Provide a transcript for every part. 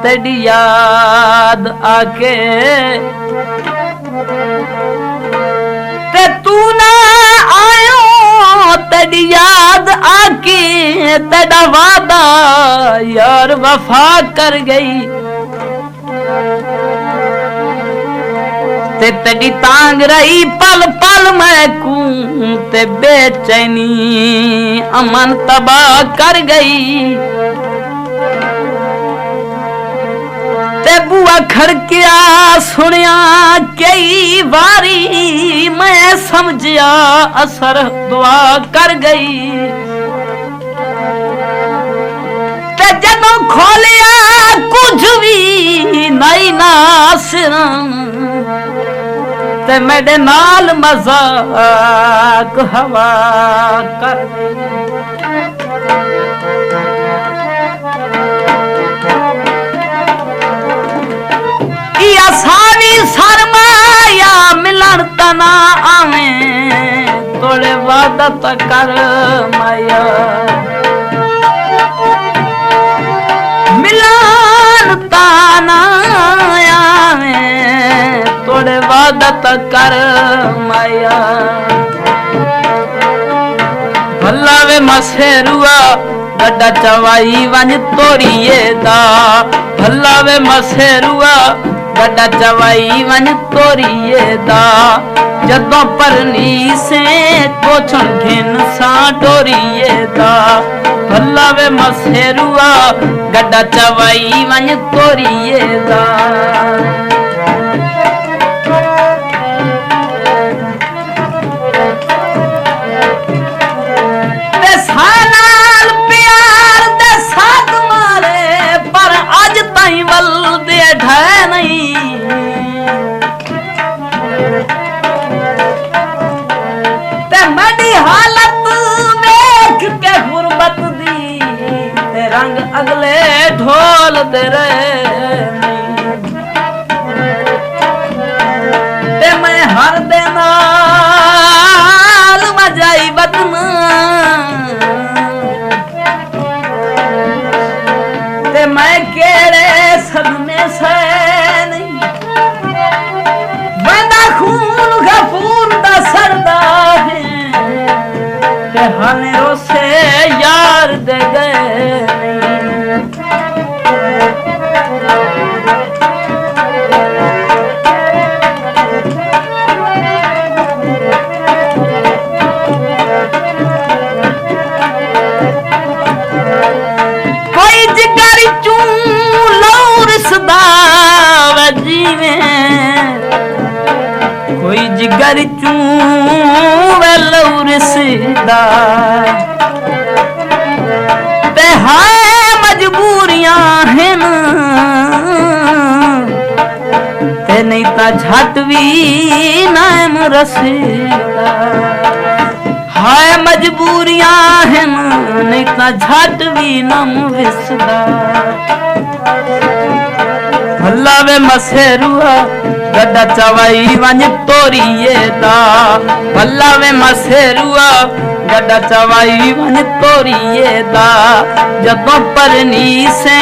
तेरी याद आके ते तू ना आयो तेरी याद आके तेरा वादा यार वफा कर गई ते तेरी तांग रही पल पल मैं कूं ते बेचैनी अमन तबाह कर गई ते बुआ खड़किया सुनिया कई बारी मैं समझिया असर दुआ कर गई ते जदों खोलिया कुछ भी नहीं नासरा ते मेरे नाल मजाक हवा कर या सारी सरमाया मिलन तना आवे तोड़े वादत कर माया मिलन तना आवे तोड़े वादत कर माया भला वे मसेरुआ गड्डा चवाई वंज तोड़िए दा भला वे मसेरुआ गड्डा चवाई वंज तोड़िए दा जदों परनी से पोछण घिन सा डोरिए दा भला वे मसेरुआ गड्डा चवाई वंज तोड़िए दा अगले ढोल दे ते मैं हर दिन मजाई बदना ते मैं केड़े सदमे से नहीं बंदा खून गफूर दा सरदा है ते हने रोसे यार दे गए कोई जिगर चू लौरसदा ते हाय मजबूरियां हैं ते नहीं ता झट भी नाम रसदा हाय मजबूरियां हैं नहीं ता झट भी नाम विसदा भला वे मसेरुआ गड्डा चवाई वंज तोड़िए दा भला वे मसेरुआ गड्डा चवाई वंज तोड़िए दा जदों परनी से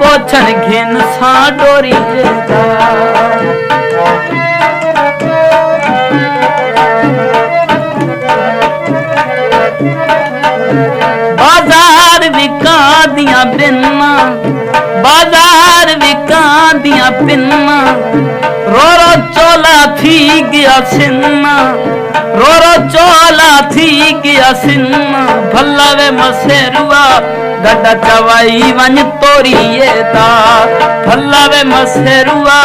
पोछण घिन सा डोरिए दा बाजार विका दियां बिन्ना बाजार विका दियां पिन्ना रो रो चोला थी गया सिन्ना रो रो चोला थी गया सिन्ना भला वे मसेरुआ गड्डा चवाई वंज तोड़िए दा भला वे मसेरुआ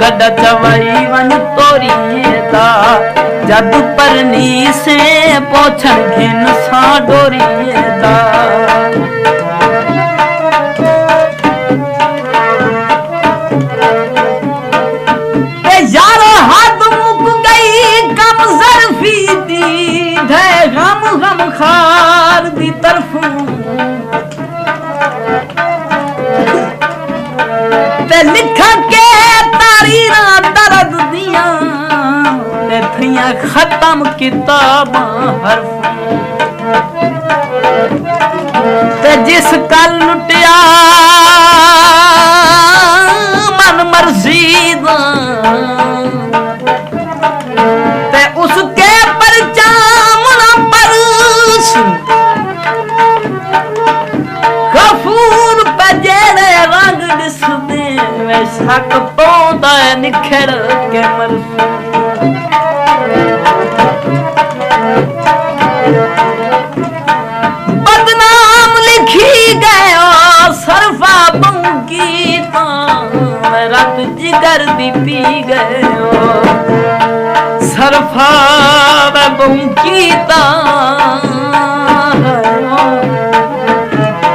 गड्डा चवाई वंज तोड़िए दा जद परनी से पोछण घिन सा डोरिए दा यारो हाथ मुक गई कम ज़रफी दी धै गम गम खार दी तरफों ते लिख के तारीरा दर्द दिया ते थियां खत्म किताबां हरफ ते जिस कल लुटिया शक पौंदा निखड़ के मरसू बदनाम लिखी गयो सरफा बंकी रात जिगर दी पी गयो सरफा बंकी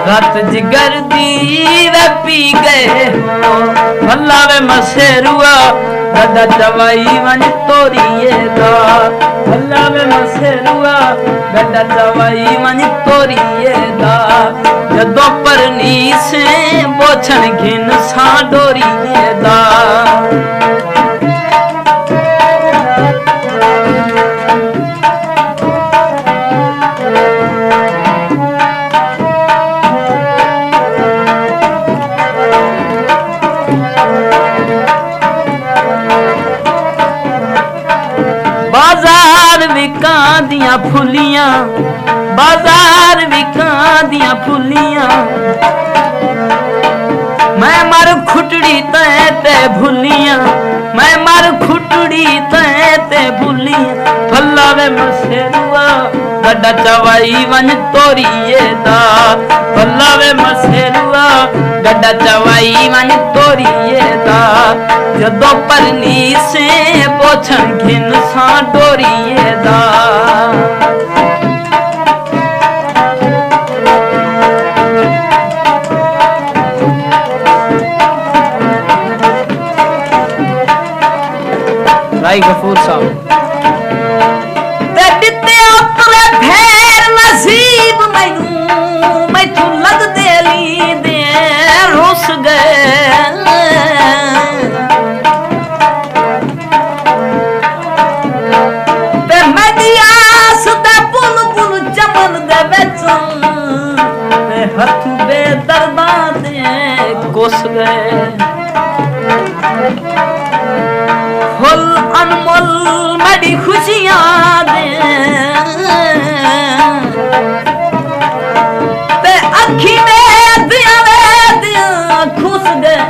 रात जिगर दी वे पी गए हो भला वे मसेरुआ गड्डा चवाई वन तोरिए दा भला वे मसेरुआ गड्डा चवाई वन तोरिए दा जदों परनी से बोछन घिन सा डोरिए दा बाजार विकां दियां फुलियां बाजार विकां दियां फुलियां मैं मर खुटड़ी ते भुलियां मैं मर खुटड़ी ते भुलियां भला वे मसेरुआ गड्डा चवाई वन तोरिए दा भला वे मसेरुआ गड्डा चवाई वन तोरिए दा जदों परनी से पोछन घिन सा डोरिए दा भाई गफूर साहब दिते अपने फेर नसीब मैनू मैथू लग दे ली दे रुस गए ते मेरी आस दे पुल पुल चमन दे विच ते हथ बेदर्दा दे घुस गए फुल अनमोल मेरी खुशियां दे ते अखी में दिया खुस गए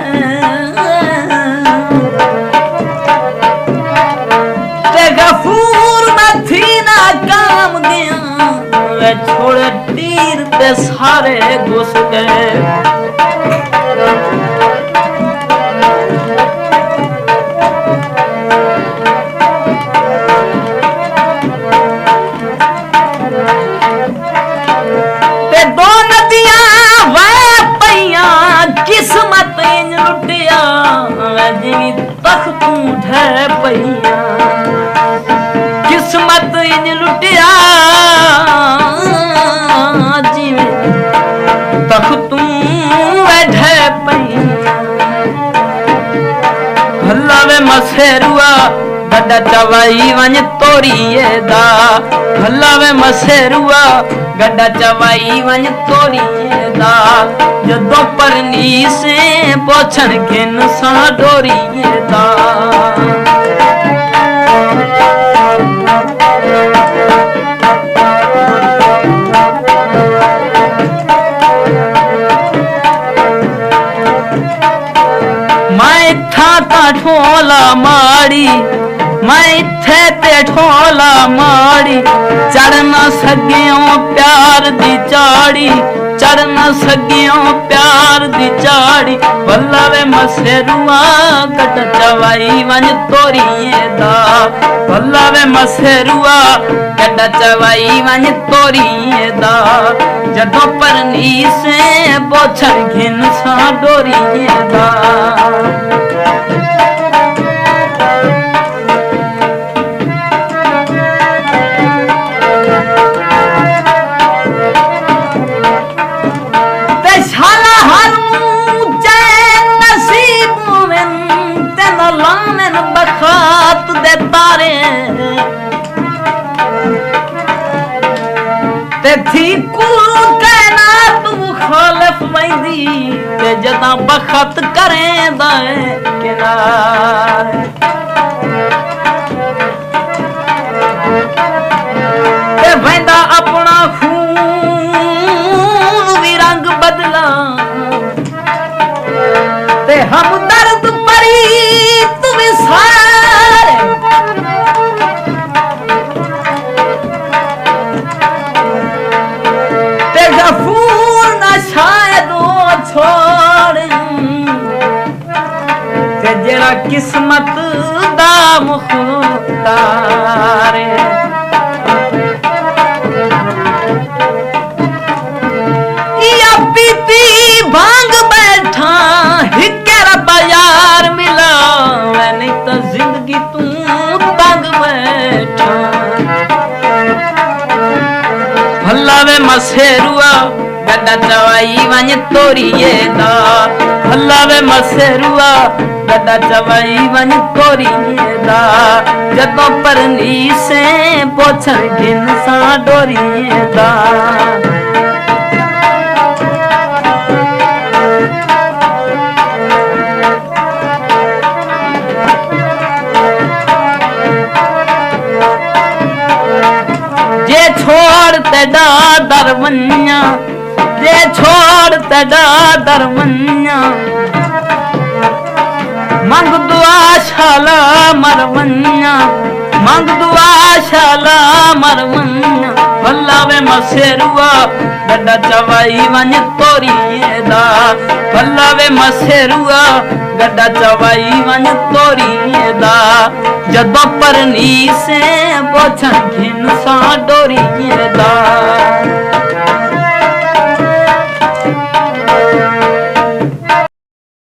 ते गफूर में थी ना काम गया वे छोड़े तीर ते सारे घुस गए किस्मत इन लुटिया जिनी तख्तू ढह पईया किस्मत इन लुटिया जिनी तख्तू ढह पईया भला वे मसेरुआ गड्डा चवाई वन तोरिए दा भला वे मसेरुआ गड्डा चवाई वन तोरिए दा जदों परनी से पोछन घिन सा डोरिए दा मैं था ठोला माड़ी मैं इत्थे ते ठोला माड़ी चढ़ ना सगियों प्यार दी चाड़ी चढ़ ना सगियों प्यार दी चाड़ी भला वे मसेरुआ गड्डा चवाई वन तोरिए दा भला वे मसेरुआ गड्डा चवाई वन तोरिए दा जदों परनी से पोछन घिन सा डोरिए दा बखात दे तारे ते थी कुल कायनात मुखालिफ वैंदी ते जदा बखत करें दाए किनारे ते वैंदा अपना खून भी रंग बदला ते हम दर्द किस्मत दा मुख्तार या पीती भांग बैठा हिके रब्बा यार मिला मैं नहीं तो जिंदगी तू तंग बैठा भला वे मसेरुआ गड्डा चवाई वंज तोरिए दा भला वे मसेरुआ गड्डा चवाई वंज तोरिए दा जदों परनी से पोछण घिन सा डोरिए दा जे छोड़ तेडा दरवन्या जे छोड़ तेडा दरवन्या मंग दुआ शाला मरवन्या मंग दुआ शाला मरवन्या भला वे मसेरुआ गड्डा चवाई वंज तोरिए दा भला वे मसेरुआ गड्डा चवाई वंज तोरिए दा जदों परनी से पोछण घिन सा डोरिए दा